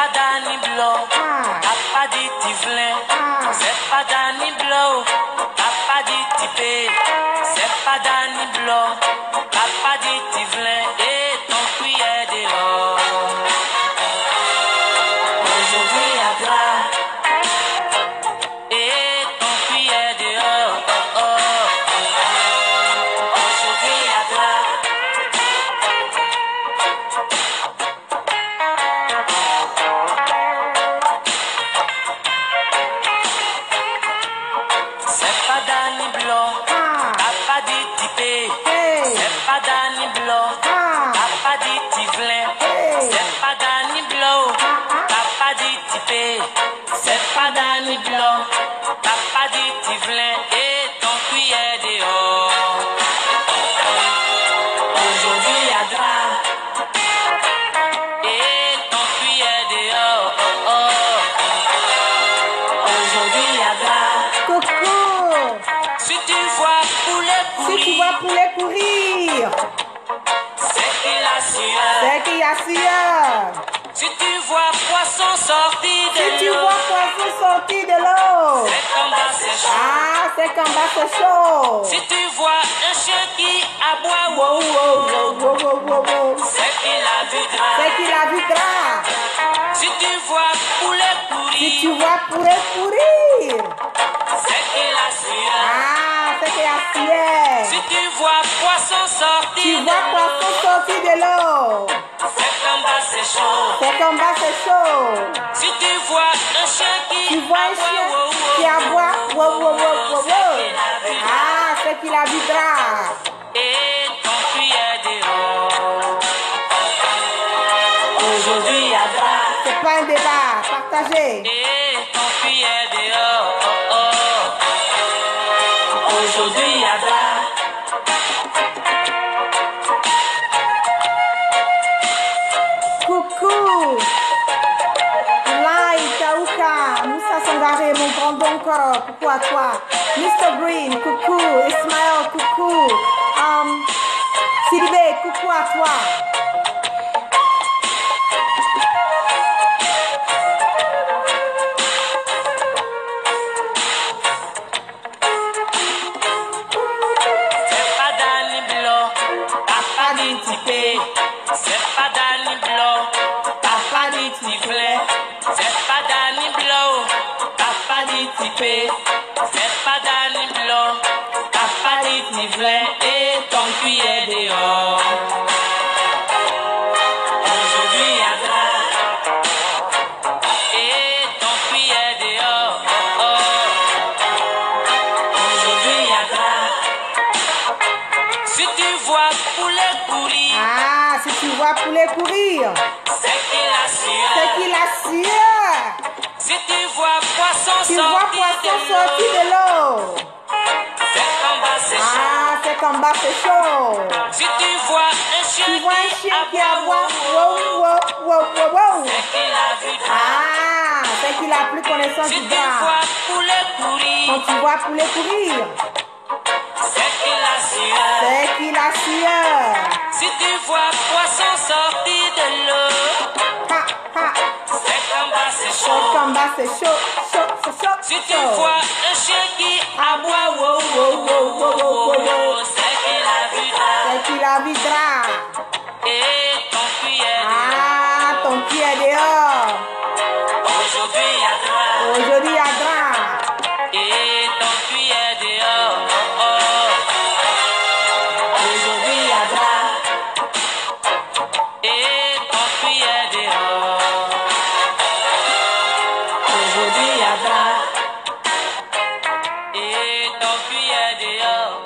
pas Danny Blow, papa dit Tivlin. C'est pas Danny Blow, papa dit Tipé. C'est pas Danny Blow, papa dit Tivlin. Et ton cuit est dehors. Aujourd'hui à gras. Et ton cuit est dehors. Aujourd'hui à gras. C'est pas Danny Blow, papa dit Tipé. C'est pas Danny Blow, papa dit Tivlin. C'est pas Danny Blow, papa dit Tipé. C'est pas Danny Blow, papa dit Tivlin. Et ton cuit est dehors. Aujourd'hui à gras. Et ton cuit est dehors. Aujourd'hui à gras. Coucou. Si tu vois poulet courir, Si tu vois poulet courir, c'est qu'il a sueur. c'est qu'il y a sueur. Si tu vois poisson sortir Si de tu l'eau, vois poisson sortir de l'eau, c'est qu'en bas c'est chaud. ah, c'est qu'en bas c'est chaud. Si tu vois un chien qui aboie, Wow, wow, wow, wow, wow, wow, wow. c'est qu'il a vu gras. C'est qu'il a vu gras. Si tu vois poulet Si tu courir, vois poulet courir, c'est qu'il a sueur. ah, c'est qu'il y a sueur. Si tu vois poisson sortir Tu de vois l'eau, poisson sortir de l'eau, c'est qu'en bas c'est chaud. c'est qu'en bas c'est chaud. Si tu vois un chien qui Tu vois un chien qui aboie, wow, wow, wow, wow, wow. Ah, c'est qu'il a vu gras. et ton cuit est dehors. Aujourd'hui à gras. C'est pas un débat, partagez. Et ton cuit est dehors. Aujourd'hui à gras. Coucou. Lai, Taouka, Moussa Sangare, mon grand don Koro, coucou à toi. Mr. Green, coucou. Ismaël, coucou. Sidibé, coucou à toi. C'est pas Danny Blow, papa dit Tipé. C'est pas Danny Blow, papa dit Tivlin. C'est pas Danny Blow, papa dit Tipé. C'est pas Danny Blow, papa dit Tivlin. Et ton cuit est dehors. Aujourd'hui à gras. Et ton cuit est dehors. Aujourd'hui à gras. Si tu vois poulet courir, Ah, si tu vois poulet courir, c'est qu'il a sueur. c'est qu'il a sueur. Si tu vois poisson Tu vois sortir poisson de sortir l'eau, de l'eau. c'est qu'en bas c'est chaud. Ah, c'est qu'en bas c'est chaud. Si tu vois un chien Tu vois un chien qui aboie, wow, wow, wow, wow, wow, wow. c'est qu'il a vu gras. Ah, c'est qu'il a plus connaissance Si du tu gras. vois poulet courir, Quand tu vois poulet courir, c'est qu'il a sueur. c'est qu'il a sueur. Si tu vois poisson sortir de l'eau, Ha, ha. c'est qu'en bas c'est C'est chaud. qu'en bas c'est chaud, chaud, c'est chaud, Si tu chaud. vois un chien qui aboie, wow, wow, wow, wow, wow, wow, c'est qu'il a vu gras. C'est qu'il a vu gras. Et ton cuit est Ah, ton pied est dehors. aujourd'hui à gras. Aujourd'hui à gras. Et ton cuit est dehors. Aujourd'hui à gras. Et ton cuit est dehors. Aujourd'hui à gras. Et ton cuit est dehors.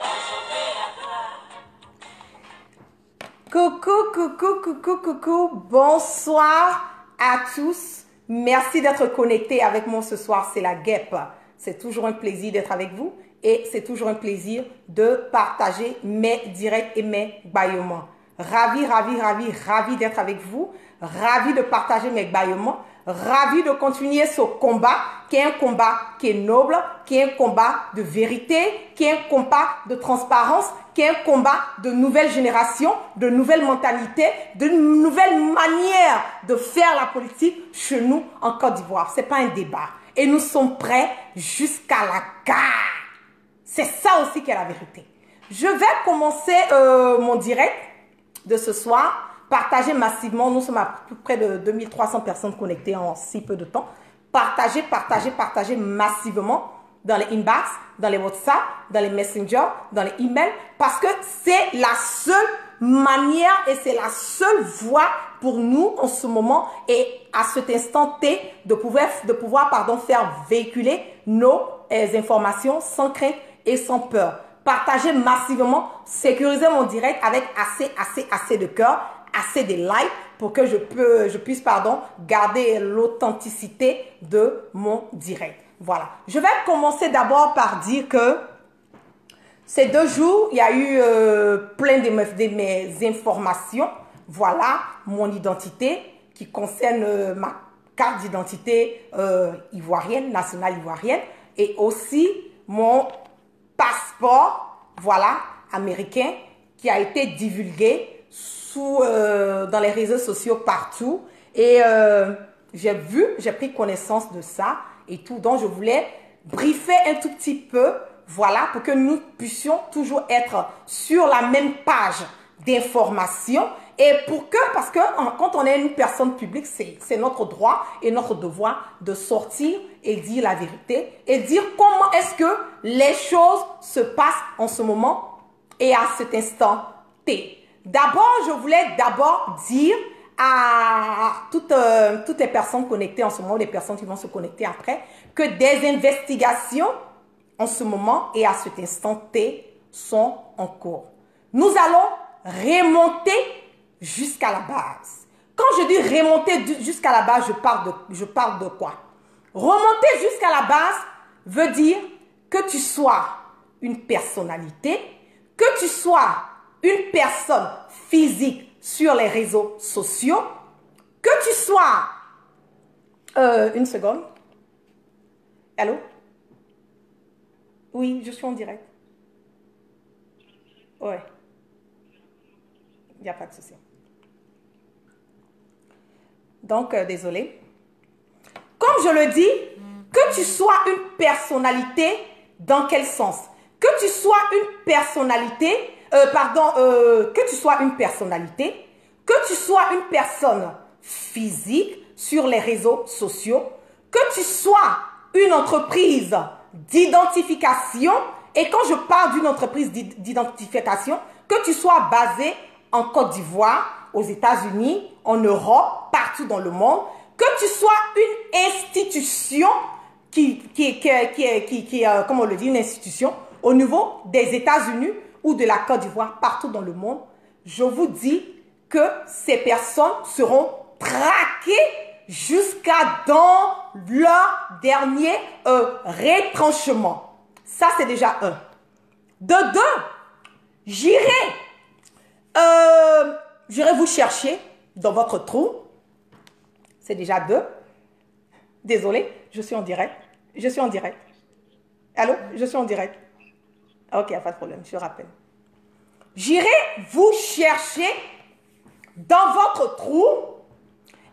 Aujourd'hui à gras. Coucou, coucou, coucou, coucou. Bonsoir à tous. Merci d'être connectés avec moi ce soir. C'est la guêpe. C'est toujours un plaisir d'être avec vous et c'est toujours un plaisir de partager mes directs et mes bâillements. Ravi, ravi, ravi, ravi d'être avec vous. Ravi de partager mes bâillements. Ravi de continuer ce combat qui est un combat qui est noble, qui est un combat de vérité, qui est un combat de transparence, qui est un combat de nouvelle génération, de nouvelles mentalités, de nouvelles manières de faire la politique chez nous en Côte d'Ivoire. Ce n'est pas un débat. Et nous sommes prêts jusqu'à la gare. C'est ça aussi qui est la vérité. Je vais commencer mon direct de ce soir. Partagez massivement. Nous sommes à peu près de 2300 personnes connectées en si peu de temps. Partagez, partagez, partagez massivement dans les inbox, dans les WhatsApp, dans les messengers, dans les emails, parce que c'est la seule manière et c'est la seule voie pour nous en ce moment et à cet instant T de pouvoir faire véhiculer nos informations sans crainte et sans peur. Partagez massivement, sécurisez mon direct avec assez de cœur, assez de likes pour que je puisse garder l'authenticité de mon direct. Voilà. Je vais commencer d'abord par dire que ces 2 jours, il y a eu plein de mes informations. Voilà mon identité qui concerne ma carte d'identité ivoirienne, nationale ivoirienne, et aussi mon passeport, voilà, américain, qui a été divulgué dans les réseaux sociaux partout. Et j'ai pris connaissance de ça et tout. Donc, je voulais briefer un tout petit peu, voilà, pour que nous puissions toujours être sur la même page d'information. Et parce que quand on est une personne publique, c'est notre droit et notre devoir de sortir et dire la vérité et dire comment est-ce que les choses se passent en ce moment et à cet instant T. D'abord, je voulais dire à toutes les personnes connectées en ce moment, les personnes qui vont se connecter après, que des investigations en ce moment et à cet instant T sont en cours. Nous allons remonter jusqu'à la base. Quand je dis remonter jusqu'à la base, je parle de quoi? Remonter jusqu'à la base veut dire que tu sois une personnalité, que tu sois une personne physique sur les réseaux sociaux, que tu sois... une seconde. Allô? Oui, je suis en direct. Ouais. Il n'y a pas de souci. Donc, désolé. Comme je le dis, que tu sois une personnalité, dans quel sens? Que tu sois une personnalité, que tu sois une personnalité, que tu sois une personne physique sur les réseaux sociaux, que tu sois une entreprise d'identification, et quand je parle d'une entreprise d'identification, que tu sois basé en Côte d'Ivoire, aux États-Unis, en Europe, partout dans le monde, que tu sois une institution comme on le dit, une institution au niveau des États-Unis ou de la Côte d'Ivoire, partout dans le monde, je vous dis que ces personnes seront traquées jusqu'à dans leur dernier retranchement. Ça, c'est déjà un. De 2, j'irai vous chercher dans votre trou. C'est déjà 2. Désolé, je suis en direct. Je suis en direct. Allô? Je suis en direct. Ok, il n'y a pas de problème, je rappelle. J'irai vous chercher dans votre trou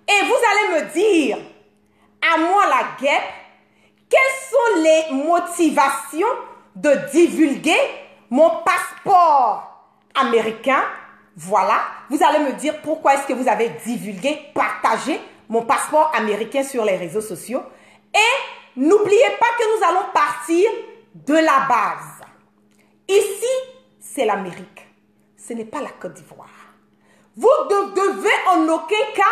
et vous allez me dire, à moi la guêpe, quelles sont les motivations de divulguer mon passeport américain. Voilà, vous allez me dire pourquoi est-ce que vous avez divulgué, partagé mon passeport américain sur les réseaux sociaux. Et n'oubliez pas que nous allons partir de la base. Ici, c'est l'Amérique. Ce n'est pas la Côte d'Ivoire. Vous ne devez en aucun cas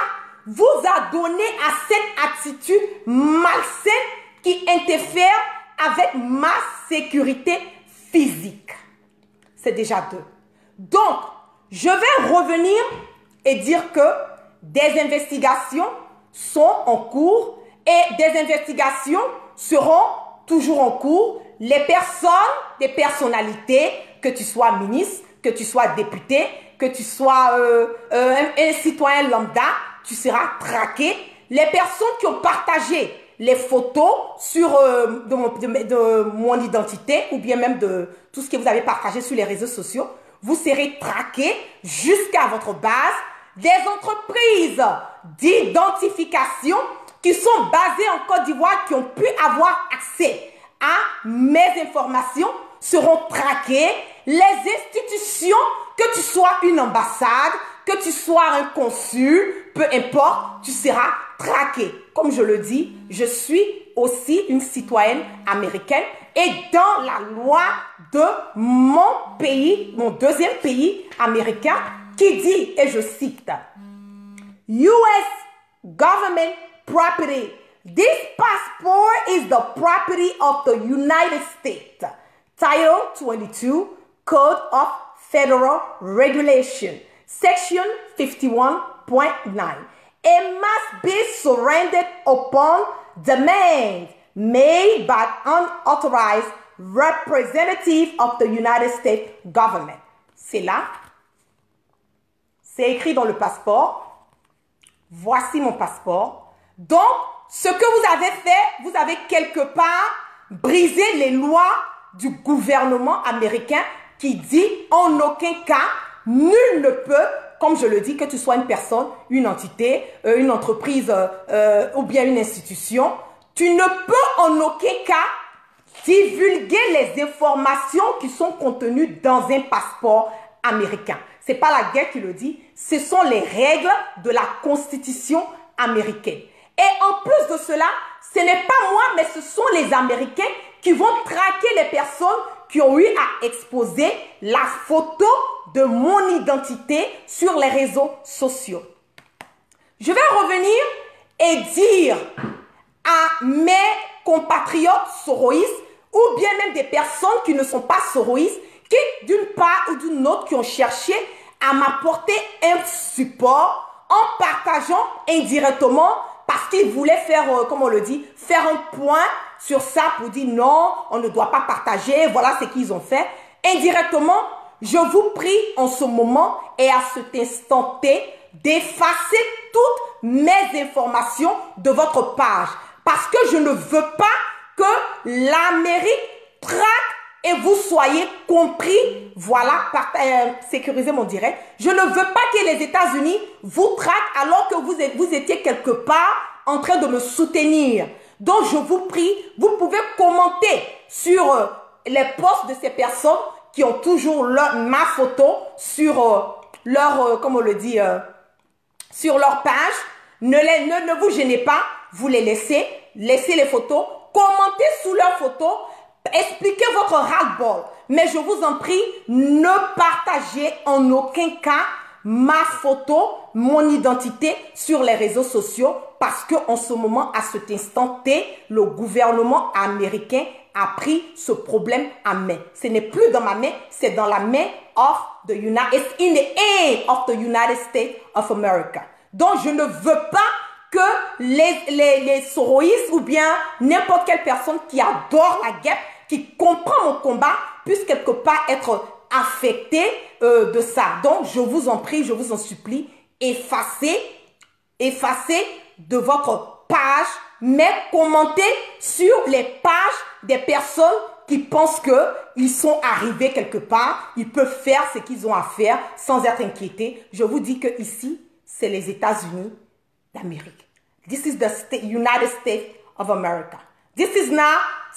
vous adonner à cette attitude malsaine qui interfère avec ma sécurité physique. C'est déjà 2. Donc, je vais revenir et dire que des investigations sont en cours et des investigations seront toujours en cours. Les personnes, des personnalités, que tu sois ministre, que tu sois député, que tu sois un citoyen lambda, tu seras traqué. Les personnes qui ont partagé les photos de mon identité ou bien même de tout ce que vous avez partagé sur les réseaux sociaux Vous serez traqué jusqu'à votre base. Des entreprises d'identification qui sont basées en Côte d'Ivoire, qui ont pu avoir accès à mes informations, seront traquées. Les institutions, que tu sois une ambassade, que tu sois un consul, peu importe, tu seras traqué. Comme je le dis, je suis aussi une citoyenne américaine et dans la loi de mon pays, mon deuxième pays américain, qui dit, et je cite, US government property. This passport is the property of the United States. Title 22, Code of Federal Regulation, Section 51.9. It must be surrendered upon demand made by unauthorized representative of the United States government. C'est là. C'est écrit dans le passeport. Voici mon passeport. Donc, ce que vous avez fait, vous avez quelque part brisé les lois du gouvernement américain qui dit en aucun cas, nul ne peut, comme je le dis, que tu sois une personne, une entité, une entreprise ou bien une institution, tu ne peux en aucun cas divulguer les informations qui sont contenues dans un passeport américain. Ce n'est pas la guerre qui le dit, ce sont les règles de la Constitution américaine. Et en plus de cela, ce n'est pas moi, mais ce sont les Américains qui vont traquer les personnes qui ont eu à exposer la photo de mon identité sur les réseaux sociaux. Je vais revenir et dire à mes compatriotes soroïstes ou bien même des personnes qui ne sont pas soroïstes, qui d'une part ou d'une autre qui ont cherché à m'apporter un support en partageant indirectement parce qu'ils voulaient faire, comme on le dit, faire un point sur ça pour dire non, on ne doit pas partager, voilà ce qu'ils ont fait. Indirectement, je vous prie en ce moment et à cet instant T d'effacer toutes mes informations de votre page parce que je ne veux pas que l'Amérique traque et vous soyez compris, voilà, sécuriser mon direct. Je ne veux pas que les États-Unis vous traquent alors que vous étiez quelque part en train de me soutenir. Donc, je vous prie, vous pouvez commenter sur les posts de ces personnes qui ont toujours ma photo sur leur, comme on le dit, sur leur page. Ne vous gênez pas, vous les laissez les photos, commentez sous leurs photos, expliquez votre ras-le-bol. Mais je vous en prie, ne partagez en aucun cas ma photo, mon identité sur les réseaux sociaux parce qu'en ce moment, à cet instant T, le gouvernement américain a pris ce problème en main. Ce n'est plus dans ma main, c'est dans la main of the United States, in the hand of the United States of America. Donc, je ne veux pas que les soroïstes ou bien n'importe quelle personne qui adore la guerre, qui comprend mon combat, puisse quelque part être affecté de ça. Donc, je vous en prie, je vous en supplie, effacez de votre page, mais commentez sur les pages des personnes qui pensent qu'ils sont arrivés quelque part, ils peuvent faire ce qu'ils ont à faire sans être inquiétés. Je vous dis que ici, c'est les États-Unis d'Amérique. This is the United States of America. This is not,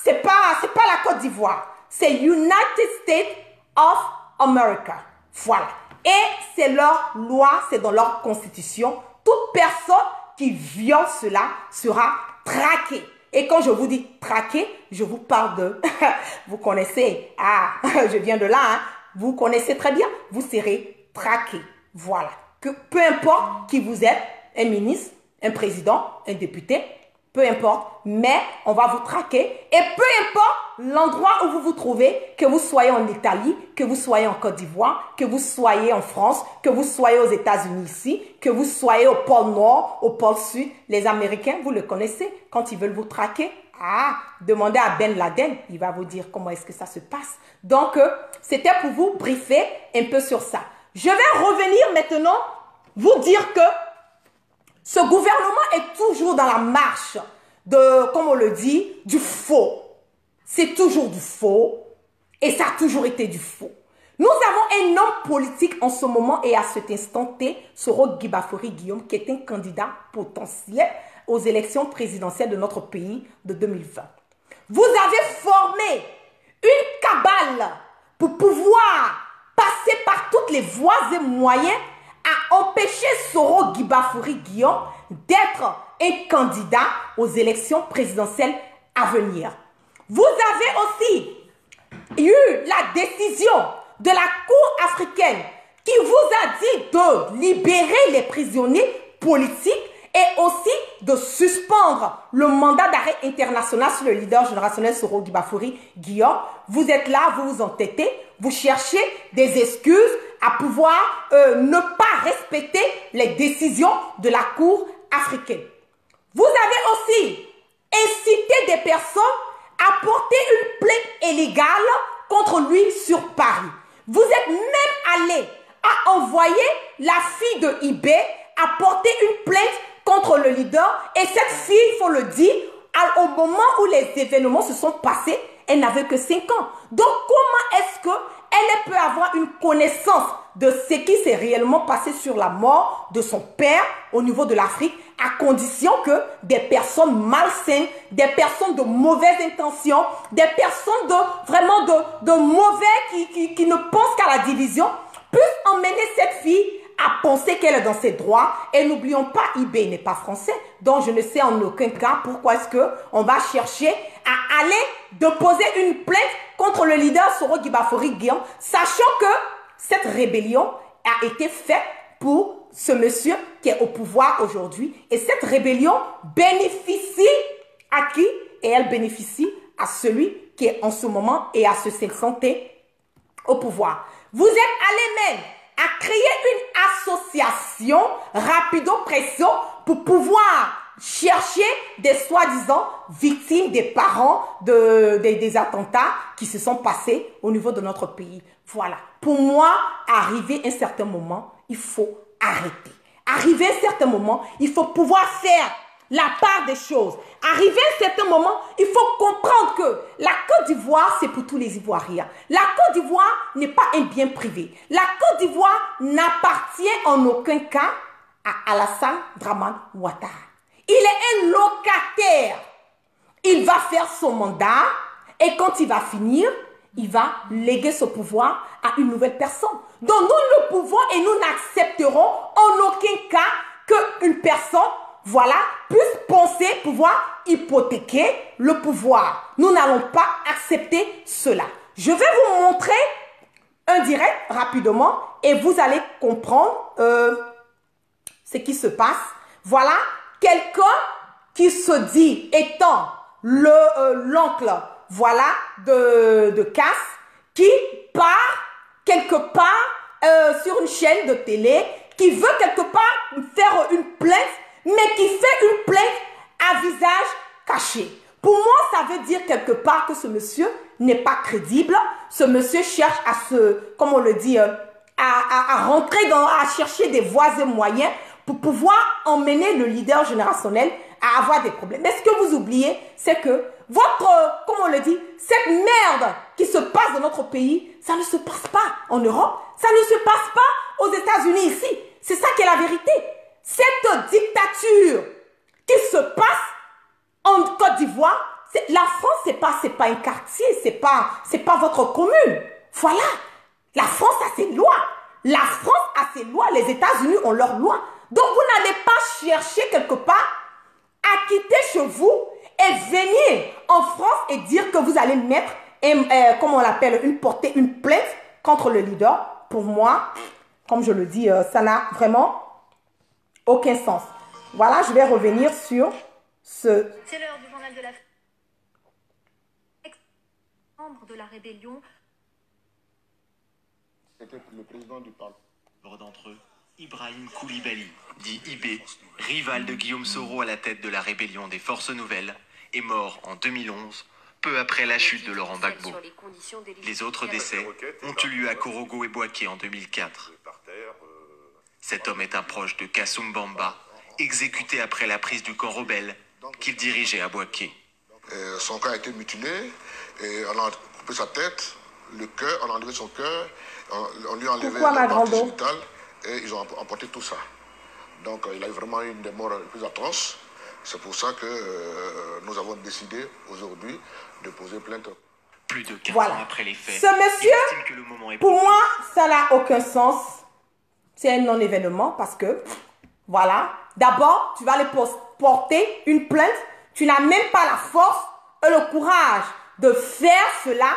c'est pas la Côte d'Ivoire, c'est United States of America. Voilà. Et c'est leur loi, c'est dans leur constitution. Toute personne qui viole cela sera traquée. Et quand je vous dis traquée, je vous parle de, vous connaissez, je viens de là, hein, vous connaissez très bien, vous serez traqué. Voilà. Que peu importe qui vous êtes, un ministre, un président, un député, peu importe, mais on va vous traquer. Et peu importe l'endroit où vous vous trouvez, que vous soyez en Italie, que vous soyez en Côte d'Ivoire, que vous soyez en France, que vous soyez aux États-Unis ici, que vous soyez au pôle Nord, au pôle Sud, les Américains, vous le connaissez, quand ils veulent vous traquer, demandez à Ben Laden, il va vous dire comment est-ce que ça se passe. Donc, c'était pour vous briefer un peu sur ça. Je vais revenir maintenant, vous dire que ce gouvernement est toujours dans la marche de, comme on le dit, du faux. C'est toujours du faux et ça a toujours été du faux. Nous avons un homme politique en ce moment et à cet instant T, Soro Guibafori Guillaume, qui est un candidat potentiel aux élections présidentielles de notre pays de 2020. Vous avez formé une cabale pour pouvoir passer par toutes les voies et moyens à empêcher Soro Guibafori Guillaume d'être un candidat aux élections présidentielles à venir. Vous avez aussi eu la décision de la Cour africaine qui vous a dit de libérer les prisonniers politiques et aussi de suspendre le mandat d'arrêt international sur le leader générationnel Soro Guibafori Guillaume. Vous êtes là, vous vous entêtez, vous cherchez des excuses à pouvoir ne pas respecter les décisions de la Cour africaine. Vous avez aussi incité des personnes à porter une plainte illégale contre lui sur Paris. Vous êtes même allé à envoyer la fille de eBay à porter une plainte contre le leader. Et cette fille, il faut le dire, au moment où les événements se sont passés, elle n'avait que 5 ans. Donc, comment est-ce qu'elle peut avoir une connaissance de ce qui s'est réellement passé sur la mort de son père au niveau de l'Afrique, à condition que des personnes malsaines, des personnes de mauvaises intentions, des personnes de mauvais qui ne pensent qu'à la division, puissent emmener cette fille à penser qu'elle est dans ses droits. Et n'oublions pas, eBay n'est pas français. Donc, je ne sais en aucun cas pourquoi est-ce qu'on va chercher à aller déposer une plainte contre le leader Soro Guibafori Guillaume, sachant que cette rébellion a été faite pour ce monsieur qui est au pouvoir aujourd'hui. Et cette rébellion bénéficie à qui? Et elle bénéficie à celui qui est en ce moment et à ce santé au pouvoir. Vous êtes allé même à créer une association rapido presso pour pouvoir chercher des soi-disant victimes des parents des attentats qui se sont passés au niveau de notre pays. Voilà. Pour moi, arrivé un certain moment, il faut arrêter. Arrivé un certain moment, il faut pouvoir faire la part des choses. Arrivé à un certain moment, il faut comprendre que la Côte d'Ivoire, c'est pour tous les Ivoiriens. La Côte d'Ivoire n'est pas un bien privé. La Côte d'Ivoire n'appartient en aucun cas à Alassane Dramane Ouattara. Il est un locataire. Il va faire son mandat et quand il va finir, il va léguer ce pouvoir à une nouvelle personne. Donc nous le pouvons et nous n'accepterons en aucun cas qu'une personne, voilà, puisse penser pouvoir hypothéquer le pouvoir. Nous n'allons pas accepter cela. Je vais vous montrer un direct rapidement et vous allez comprendre ce qui se passe. Voilà, quelqu'un qui se dit étant l'oncle, voilà, de Cass, qui part quelque part sur une chaîne de télé, qui veut quelque part faire une plainte, mais qui fait une plainte à visage caché. Pour moi, ça veut dire quelque part que ce monsieur n'est pas crédible. Ce monsieur cherche à se, comme on le dit, à rentrer à chercher des voies et moyens pour pouvoir emmener le leader générationnel à avoir des problèmes. Mais ce que vous oubliez, c'est que comme on le dit, cette merde qui se passe dans notre pays, ça ne se passe pas en Europe, ça ne se passe pas aux États-Unis ici. C'est ça qui est la vérité. Cette dictature qui se passe en Côte d'Ivoire, la France, c'est pas un quartier, c'est pas votre commune. Voilà. La France a ses lois. La France a ses lois. Les États-Unis ont leurs lois. Donc, vous n'allez pas chercher quelque part à quitter chez vous et venir en France et dire que vous allez mettre, comme on l'appelle, une plainte contre le leader. Pour moi, comme je le dis, ça n'a vraiment aucun sens. Voilà, je vais revenir sur ce... C'est l'heure du journal de la... Membre de la rébellion. C'était le président du Parlement. D'entre eux, Ibrahim Koulibaly, dit IB, rival de Guillaume Soro à la tête de la rébellion des Forces Nouvelles, est mort en 2011, peu après la chute de Laurent Gbagbo. Les autres décès ont eu lieu à Korogo et Bouaké en 2004. Cet homme est un proche de Kassoum Bamba, exécuté après la prise du camp rebelle qu'il dirigeait à Bouaké. Son corps a été mutilé et on a coupé sa tête le cœur, on a enlevé son cœur, on lui a enlevé Pourquoi, ma la partie grande? génitale et ils ont emporté tout ça. Donc il a eu vraiment une des morts les plus atroces. C'est pour ça que nous avons décidé aujourd'hui de poser plainte. Plus de 15 Voilà. ans après les faits, Ce monsieur, il estime que le moment est pour propice. moi, ça n'a aucun sens. C'est un non-événement parce que, voilà, d'abord, tu vas aller porter une plainte. Tu n'as même pas la force et le courage de faire cela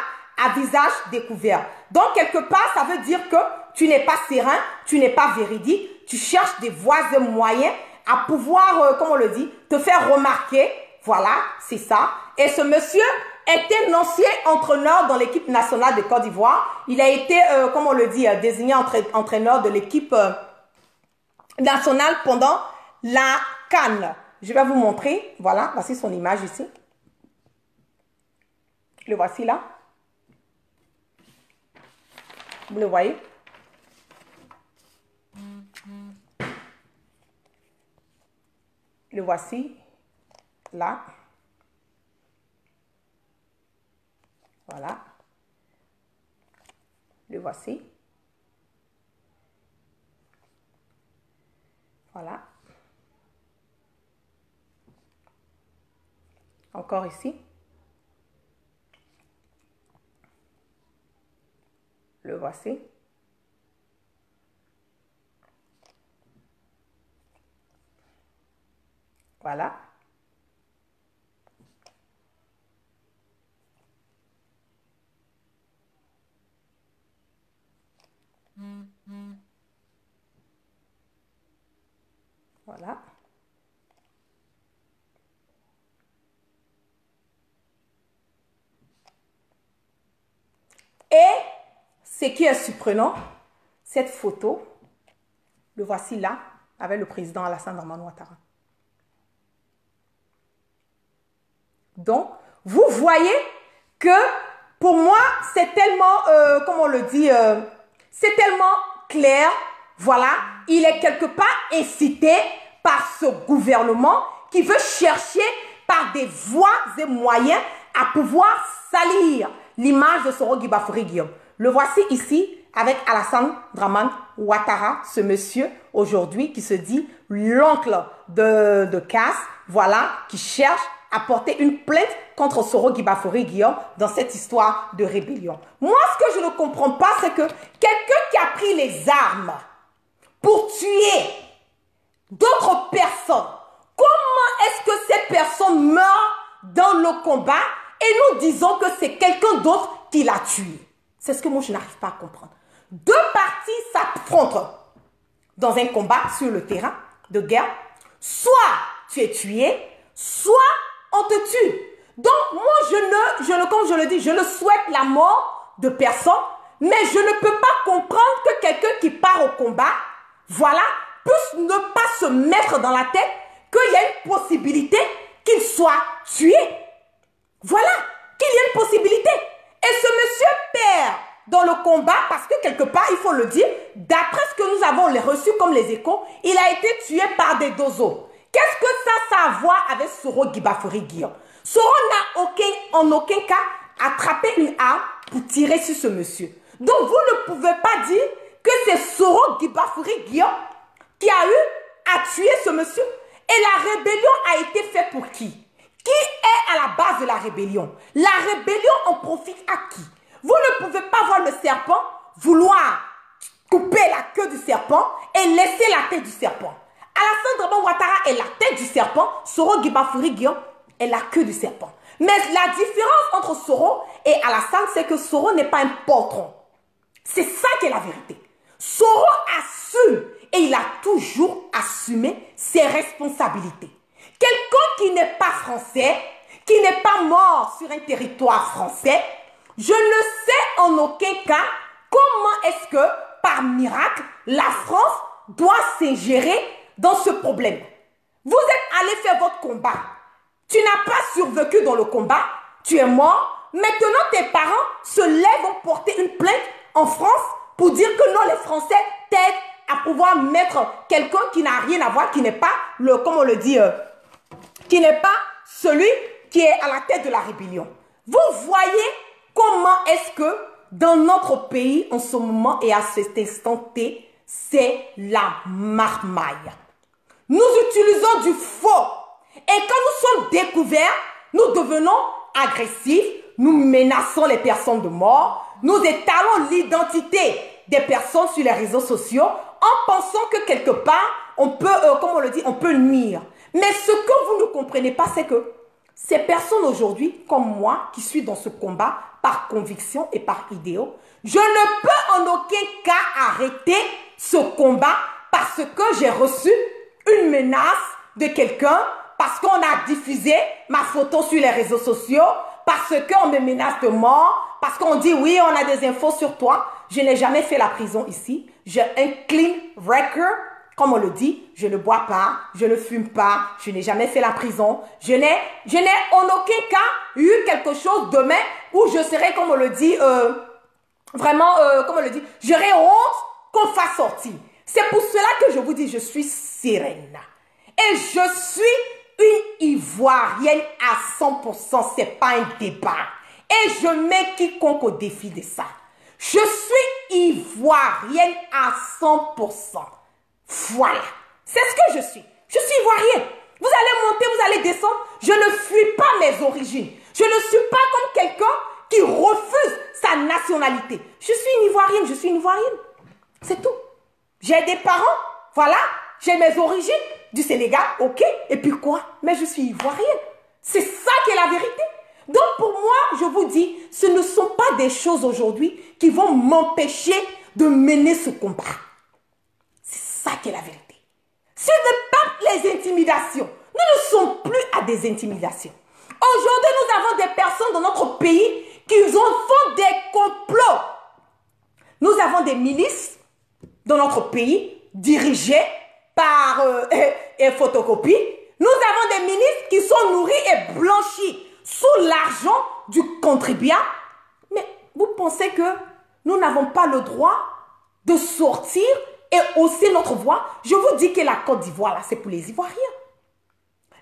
à visage découvert. Donc, quelque part, ça veut dire que tu n'es pas serein, tu n'es pas véridique, tu cherches des voies et moyens à pouvoir, comme on le dit, te faire remarquer. Voilà, c'est ça. Et ce monsieur était un ancien entraîneur dans l'équipe nationale de Côte d'Ivoire. Il a été, comme on le dit, désigné entraîneur de l'équipe nationale pendant la CAN. Je vais vous montrer. Voilà, voici son image ici. Le voici là. Vous le voyez? Le voici là. Voilà. Le voici. Voilà. Encore ici. Le voici. Voilà. Voilà. Et ce qui est surprenant, cette photo, le voici là, avec le président Alassane Dramane Ouattara. Donc, vous voyez que pour moi, c'est tellement, comme on le dit, c'est tellement clair. Voilà, il est quelque part incité par ce gouvernement qui veut chercher par des voies et moyens à pouvoir salir l'image de Soro Guibafouri Guillaume. Le voici ici avec Alassane Dramane Ouattara, ce monsieur aujourd'hui qui se dit l'oncle de Cass, voilà, qui cherche à porter une plainte contre Soro Guibafouri Guillaume dans cette histoire de rébellion. Moi, ce que je ne comprends pas, c'est que quelqu'un qui a pris les armes pour tuer d'autres personnes, comment est-ce que cette personne meurt dans le combat et nous disons que c'est quelqu'un d'autre qui l'a tué? C'est ce que moi, je n'arrive pas à comprendre. Deux parties s'affrontent dans un combat sur le terrain de guerre. Soit tu es tué, soit on te tue. Donc, moi, comme je le dis, je ne souhaite la mort de personne, mais je ne peux pas comprendre que quelqu'un qui part au combat, voilà, puisse ne pas se mettre dans la tête qu'il y a une possibilité qu'il soit tué. Voilà, qu'il y ait une possibilité. Et ce monsieur perd dans le combat parce que quelque part, il faut le dire, d'après ce que nous avons reçu comme les échos, il a été tué par des dozos. Qu'est-ce que ça a à voir avec Soro Guibafouri Guillaume? Soro n'a en aucun cas attrapé une arme pour tirer sur ce monsieur. Donc, vous ne pouvez pas dire que c'est Soro Guibafouri Guillaume qui a eu à tuer ce monsieur. Et la rébellion a été faite pour qui? Qui est à la base de la rébellion? La rébellion en profite à qui? Vous ne pouvez pas voir le serpent vouloir couper la queue du serpent et laisser la tête du serpent. Alassane Dramane Ouattara est la tête du serpent, Soro Guibafouri Guillaume est la queue du serpent. Mais la différence entre Soro et Alassane, c'est que Soro n'est pas un poltron. C'est ça qui est la vérité. Soro assume et il a toujours assumé ses responsabilités. Quelqu'un qui n'est pas français, qui n'est pas mort sur un territoire français, je ne sais en aucun cas comment est-ce que, par miracle, la France doit s'ingérer dans ce problème. Vous êtes allé faire votre combat. Tu n'as pas survécu dans le combat. Tu es mort. Maintenant, tes parents se lèvent pour porter une plainte en France pour dire que non, les Français t'aident à pouvoir mettre quelqu'un qui n'a rien à voir, qui n'est pas le, comme on le dit, qui n'est pas celui qui est à la tête de la rébellion. Vous voyez comment est-ce que dans notre pays en ce moment et à cet instant T, c'est la marmaille. Nous utilisons du faux. Et quand nous sommes découverts, nous devenons agressifs, nous menaçons les personnes de mort, nous étalons l'identité des personnes sur les réseaux sociaux en pensant que quelque part, on peut, comme on le dit, on peut nuire. Mais ce que vous ne comprenez pas, c'est que ces personnes aujourd'hui, comme moi, qui suis dans ce combat par conviction et par idéaux, je ne peux en aucun cas arrêter ce combat parce que j'ai reçu une menace de quelqu'un, parce qu'on a diffusé ma photo sur les réseaux sociaux, parce qu'on me menace de mort, parce qu'on dit oui, on a des infos sur toi. Je n'ai jamais fait la prison ici. J'ai un clean record. Comme on le dit, je ne bois pas, je ne fume pas, je n'ai jamais fait la prison. Je n'ai en aucun cas eu quelque chose demain où je serais, comme on le dit, vraiment, comme on le dit, j'aurais honte qu'on fasse sortir. C'est pour cela que je vous dis, je suis sereine. Et je suis une Ivoirienne à 100%, c'est pas un débat. Et je mets quiconque au défi de ça. Je suis Ivoirienne à 100%. Voilà, c'est ce que je suis. Je suis ivoirienne. Vous allez monter, vous allez descendre. Je ne fuis pas mes origines. Je ne suis pas comme quelqu'un qui refuse sa nationalité. Je suis une ivoirienne, je suis une ivoirienne. C'est tout. J'ai des parents, voilà. J'ai mes origines du Sénégal, ok. Et puis quoi? Mais je suis ivoirienne. C'est ça qui est la vérité. Donc pour moi, je vous dis, ce ne sont pas des choses aujourd'hui qui vont m'empêcher de mener ce combat. C'est ça qui est la vérité. Ce n'est pas les intimidations. Nous ne sommes plus à des intimidations. Aujourd'hui, nous avons des personnes dans notre pays qui font des complots. Nous avons des milices dans notre pays dirigées par photocopie. Nous avons des ministres qui sont nourris et blanchis sous l'argent du contribuable. Mais vous pensez que nous n'avons pas le droit de sortir et hausser notre voix? Je vous dis que la Côte d'Ivoire, là, c'est pour les Ivoiriens.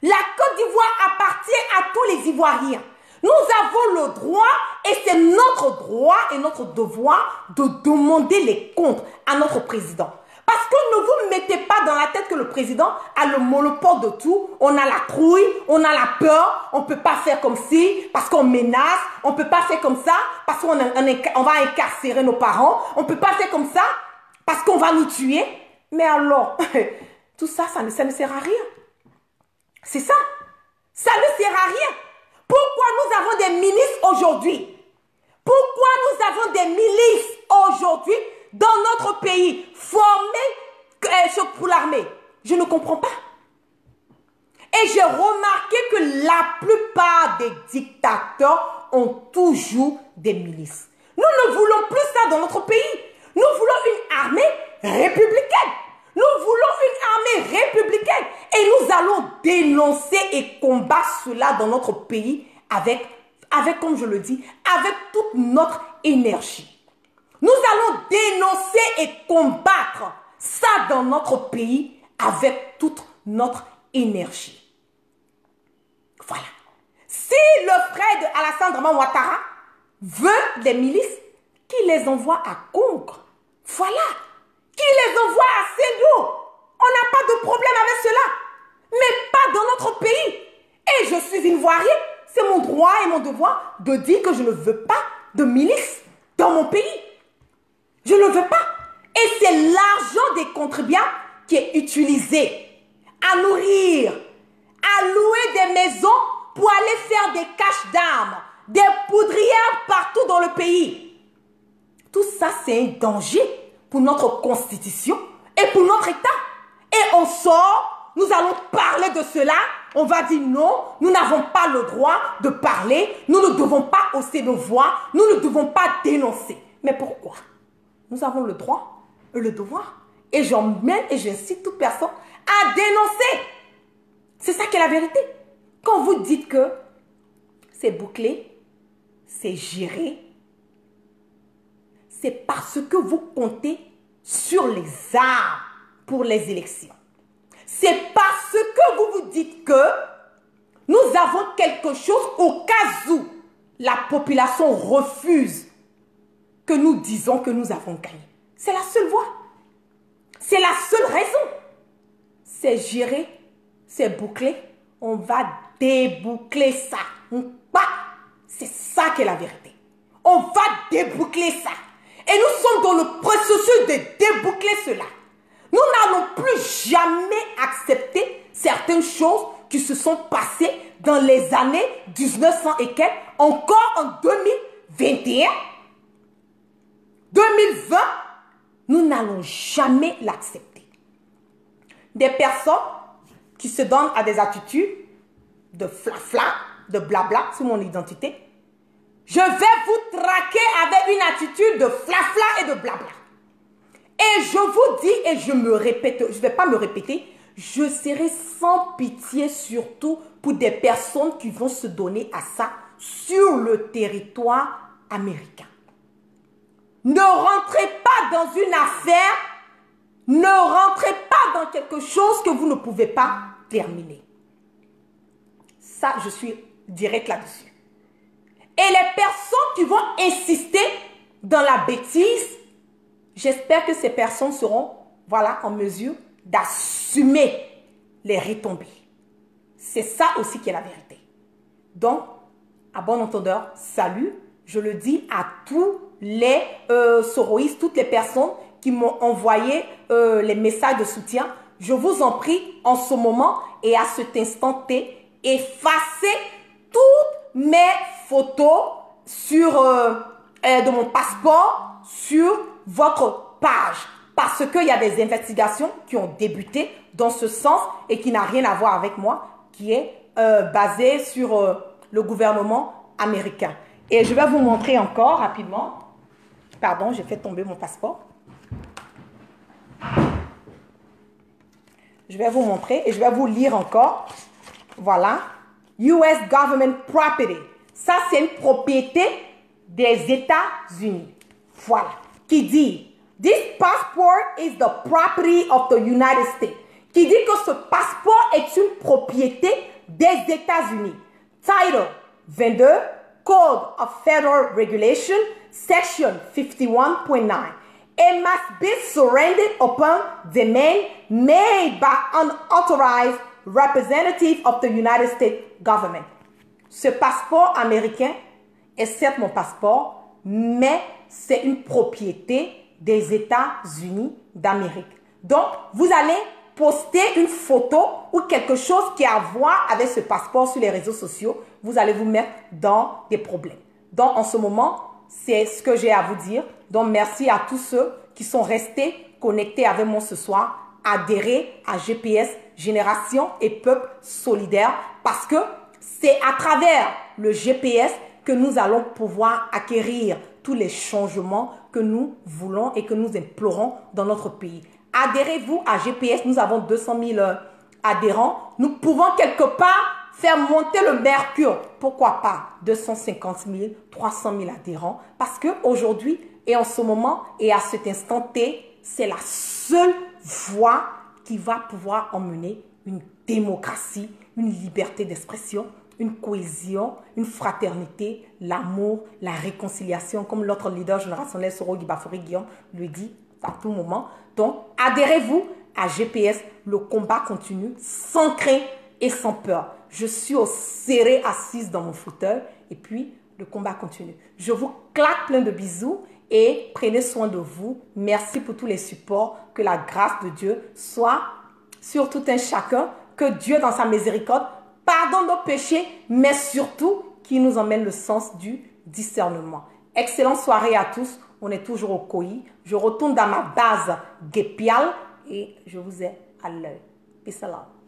La Côte d'Ivoire appartient à tous les Ivoiriens. Nous avons le droit, et c'est notre droit et notre devoir de demander les comptes à notre président. Parce que ne vous mettez pas dans la tête que le président a le monopole de tout. On a la trouille, on a la peur, on ne peut pas faire comme si, parce qu'on menace, on ne peut pas faire comme ça, parce qu'on va incarcérer nos parents, on ne peut pas faire comme ça, parce qu'on va nous tuer. Mais alors, tout ça, ça ne sert à rien. C'est ça. Ça ne sert à rien. Pourquoi nous avons des milices aujourd'hui? Pourquoi nous avons des milices aujourd'hui dans notre pays formées pour l'armée? Je ne comprends pas. Et j'ai remarqué que la plupart des dictateurs ont toujours des milices. Nous ne voulons plus ça dans notre pays. Nous voulons une armée républicaine. Nous voulons une armée républicaine. Et nous allons dénoncer et combattre cela dans notre pays avec, comme je le dis, avec toute notre énergie. Nous allons dénoncer et combattre ça dans notre pays avec toute notre énergie. Voilà. Si le frère de Alassane Draman Ouattara veut des milices, qu'il les envoie à Congo. Voilà. Qu'il les envoie à Sédou. On n'a pas de problème avec cela. Mais pas dans notre pays. Et je suis une Ivoirienne. C'est mon droit et mon devoir de dire que je ne veux pas de milices dans mon pays. Je ne veux pas. Et c'est l'argent des contribuables qui est utilisé à nourrir, à louer des maisons pour aller faire des caches d'armes, des poudrières partout dans le pays. Tout ça, c'est un danger pour notre constitution et pour notre État. Et on sort, nous allons parler de cela. On va dire non, nous n'avons pas le droit de parler. Nous ne devons pas hausser nos voix. Nous ne devons pas dénoncer. Mais pourquoi? Nous avons le droit et le devoir. Et j'emmène et j'incite toute personne à dénoncer. C'est ça qui est la vérité. Quand vous dites que c'est bouclé, c'est géré, c'est parce que vous comptez sur les armes pour les élections. C'est parce que vous vous dites que nous avons quelque chose au cas où la population refuse que nous disons que nous avons gagné. C'est la seule voie. C'est la seule raison. C'est géré, c'est bouclé. On va déboucler ça. C'est ça qui est la vérité. On va déboucler ça. Et nous sommes dans le processus de déboucler cela. Nous n'allons plus jamais accepter certaines choses qui se sont passées dans les années 1900 et quelques, encore en 2021, 2020, nous n'allons jamais l'accepter. Des personnes qui se donnent à des attitudes de flafla, de blabla sur mon identité, je vais vous traquer avec une attitude de flafla et de blabla. Et je vous dis, et je me répète, je ne vais pas me répéter, je serai sans pitié surtout pour des personnes qui vont se donner à ça sur le territoire américain. Ne rentrez pas dans une affaire, ne rentrez pas dans quelque chose que vous ne pouvez pas terminer. Ça, je suis direct là-dessus. Et les personnes qui vont insister dans la bêtise, j'espère que ces personnes seront, voilà, en mesure d'assumer les retombées. C'est ça aussi qui est la vérité. Donc, à bon entendeur, salut. Je le dis à tous les soroïstes, toutes les personnes qui m'ont envoyé les messages de soutien. Je vous en prie, en ce moment et à cet instant T, effacez toutes mes photos sur, de mon passeport sur votre page. Parce qu'il y a des investigations qui ont débuté dans ce sens et qui n'a rien à voir avec moi, qui est basée sur le gouvernement américain. Et je vais vous montrer encore rapidement. Pardon, j'ai fait tomber mon passeport. Je vais vous montrer et je vais vous lire encore. Voilà. US Government Property. Ça, c'est une propriété des États-Unis. Voilà. Qui dit, this passport is the property of the United States. Qui dit que ce passeport est une propriété des États-Unis. Title 22, Code of Federal Regulation, Section 51.9. It must be surrendered upon demand made by unauthorized representative of the United States government. Ce passeport américain est certes mon passeport, mais c'est une propriété des États-Unis d'Amérique. Donc, vous allez poster une photo ou quelque chose qui a à voir avec ce passeport sur les réseaux sociaux, vous allez vous mettre dans des problèmes. Donc, en ce moment, c'est ce que j'ai à vous dire. Donc, merci à tous ceux qui sont restés connectés avec moi ce soir. Adhérez à GPS, Génération et Peuple Solidaire, parce que c'est à travers le GPS que nous allons pouvoir acquérir tous les changements que nous voulons et que nous implorons dans notre pays. Adhérez-vous à GPS, nous avons 200 000 adhérents. Nous pouvons quelque part faire monter le mercure. Pourquoi pas 250 000, 300 000 adhérents? Parce qu'aujourd'hui et en ce moment et à cet instant T, c'est la seule voie qui va pouvoir emmener une démocratie, une liberté d'expression, une cohésion, une fraternité, l'amour, la réconciliation, comme notre leader générationnel Soro Gibafori Guillaume le dit à tout moment. Donc, adhérez-vous à GPS, le combat continue sans crainte et sans peur. Je suis au serré assise dans mon fauteuil et puis le combat continue. Je vous claque plein de bisous et prenez soin de vous. Merci pour tous les supports. Que la grâce de Dieu soit sur tout un chacun. Que Dieu, dans sa miséricorde, pardonne nos péchés, mais surtout qu'il nous emmène le sens du discernement. Excellente soirée à tous. On est toujours au COI. Je retourne dans ma base guépiale et je vous ai à l'œil. Peace out.